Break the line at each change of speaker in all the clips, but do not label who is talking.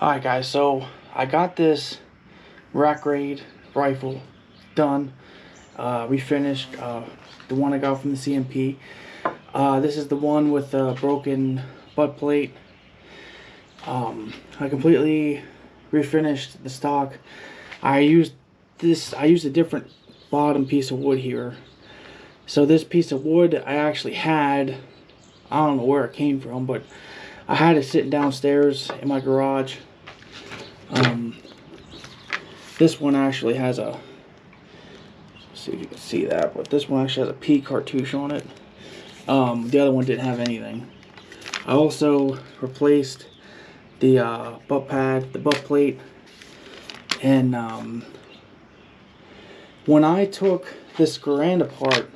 Alright guys, so I got this rack raid rifle done, refinished, the one I got from the CMP. This is the one with the broken butt plate. I completely refinished the stock. I used a different bottom piece of wood here. So this piece of wood I actually had, I don't know where it came from, but I had it sitting downstairs in my garage. This one actually has a, let's see if you can see that, but this one actually has a P cartouche on it. The other one didn't have anything. I also replaced the butt pad, the butt plate, and when I took this Garand apart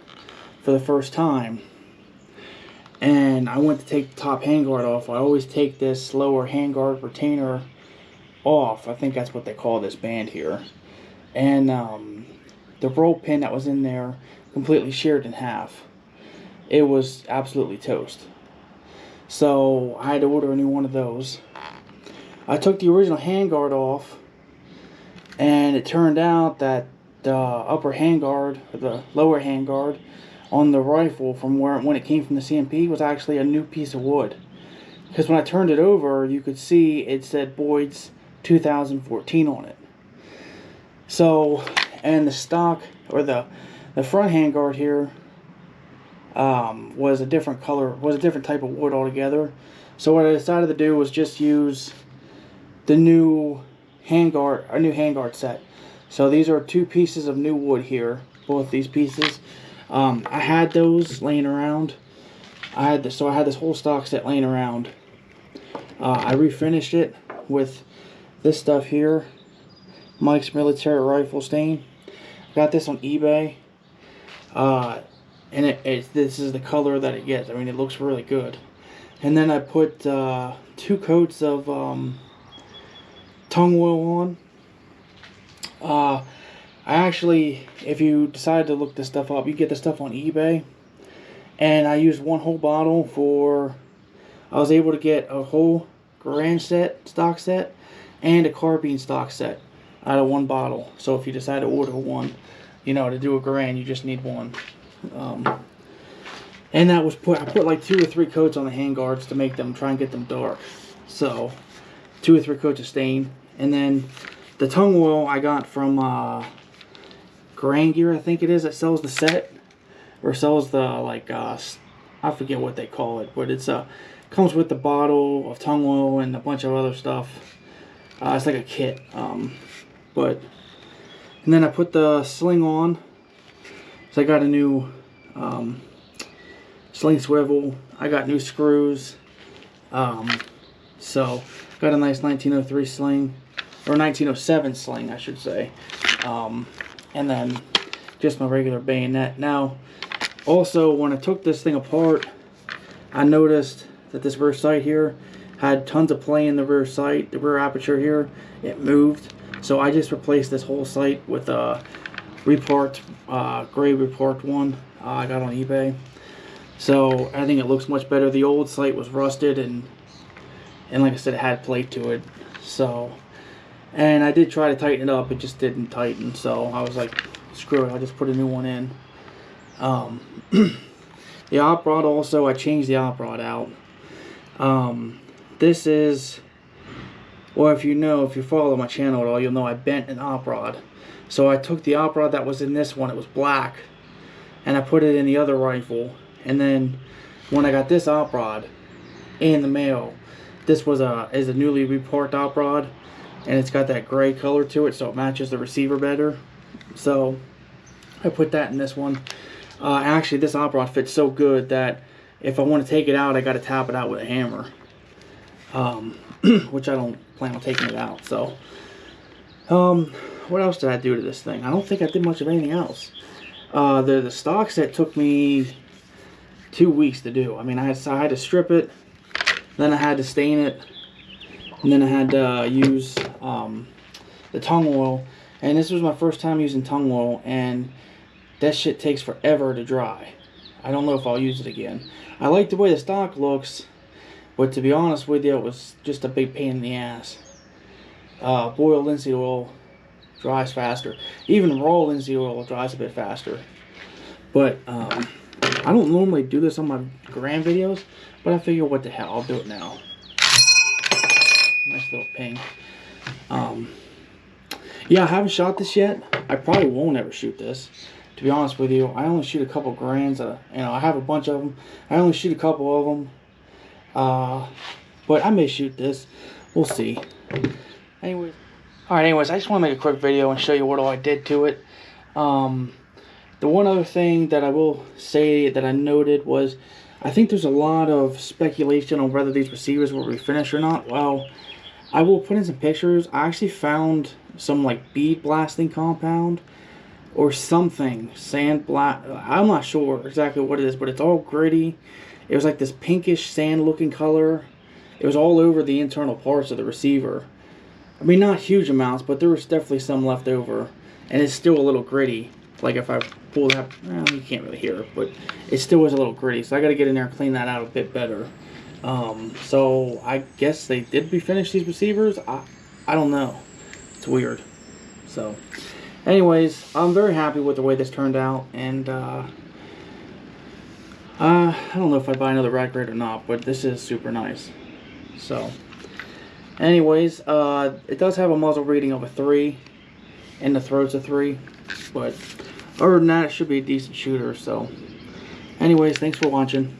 for the first time, and I went to take the top handguard off, I always take this lower handguard retainer off. I think that's what they call this band here. And the roll pin that was in there completely sheared in half. It was absolutely toast. So I had to order a new one of those. I took the original handguard off, and it turned out that the upper handguard, or the lower handguard on the rifle from when it came from the CMP was actually a new piece of wood. Because when I turned it over, you could see it said Boyd's 2014 on it. So, and the stock, or the front handguard here was a different color, was a different type of wood altogether. So what I decided to do was just use the new handguard set. So these are two pieces of new wood here, both these pieces. I had those laying around. So I had this whole stock set laying around. I refinished it with this stuff here, Mike's Military Rifle Stain. Got this on eBay, and this is the color that it gets. I mean, it looks really good. And then I put 2 coats of tung oil on. I actually, if you decide to look this stuff up, you get this stuff on eBay. And I used one whole bottle for, I was able to get a whole Garand set, stock set, and a carbine stock set out of one bottle. So if you decide to order one, you know, to do a Garand, you just need one. And that was I put like 2 or 3 coats on the handguards to make them, try and get them dark. So 2 or 3 coats of stain. And then the tung oil I got from Garand Gear, I think it is, that sells the set, or sells the, like, I forget what they call it, but it's comes with the bottle of tung oil and a bunch of other stuff. It's like a kit. And then I put the sling on. So I got a new sling swivel. I got new screws. So got a nice 1903 sling, or 1907 sling, I should say. And then just my regular bayonet. Now, also, when I took this thing apart, I noticed that this rear sight here had tons of play in the rear sight. The rear aperture here, it moved. So I just replaced this whole sight with a Report, gray Report one I got on eBay. So I think it looks much better. The old sight was rusted, and like I said, it had plate to it. So, and I did try to tighten it up, it just didn't tighten. So I was like, screw it, I'll just put a new one in. The op rod also, I changed the op rod out. This is, well, if you follow my channel at all, you'll know I bent an op rod. So I took the op rod that was in this one, it was black, and I put it in the other rifle. And then when I got this op rod in the mail, this is a newly Report op rod, and it's got that gray color to it, so it matches the receiver better. So I put that in this one. Actually, this op rod fits so good that if I want to take it out, I got to tap it out with a hammer, which I don't plan on taking it out. So, what else did I do to this thing? I don't think I did much of anything else. The stock set took me 2 weeks to do. I mean, I had to strip it, then I had to stain it, and then I had to use the tung oil. And this was my first time using tung oil, and that shit takes forever to dry. I don't know if I'll use it again. I like the way the stock looks, but to be honest with you, it was just a big pain in the ass. boiled linseed oil dries faster. Even raw linseed oil dries a bit faster. But I don't normally do this on my Grand videos, but I figure what the hell, I'll do it now. Nice little ping. Yeah, I haven't shot this yet. I probably won't ever shoot this. To be honest with you, I only shoot a couple Grands. I have a bunch of them. I only shoot a couple of them. But I may shoot this. We'll see. Anyways. Alright, I just want to make a quick video and show you what all I did to it. The one other thing that I will say that I noted was, I think there's a lot of speculation on whether these receivers will refinish or not. Well, I will put in some pictures. I actually found some like bead blasting compound or something, sand black. I'm not sure exactly what it is, but it's all gritty. It was like this pinkish sand looking color. It was all over the internal parts of the receiver. I mean, not huge amounts, but there was definitely some left over, and it's still a little gritty. Like if I pull that, well, you can't really hear it, but it still was a little gritty. So I got to get in there and clean that out a bit better. So I guess they did refinish these receivers. I don't know. It's weird. So, anyways, I'm very happy with the way this turned out, and I don't know if I buy another rack grade or not, but this is super nice. So, anyways, it does have a muzzle reading of a 3, and the throat's a 3, but other than that, it should be a decent shooter. So, anyways, thanks for watching.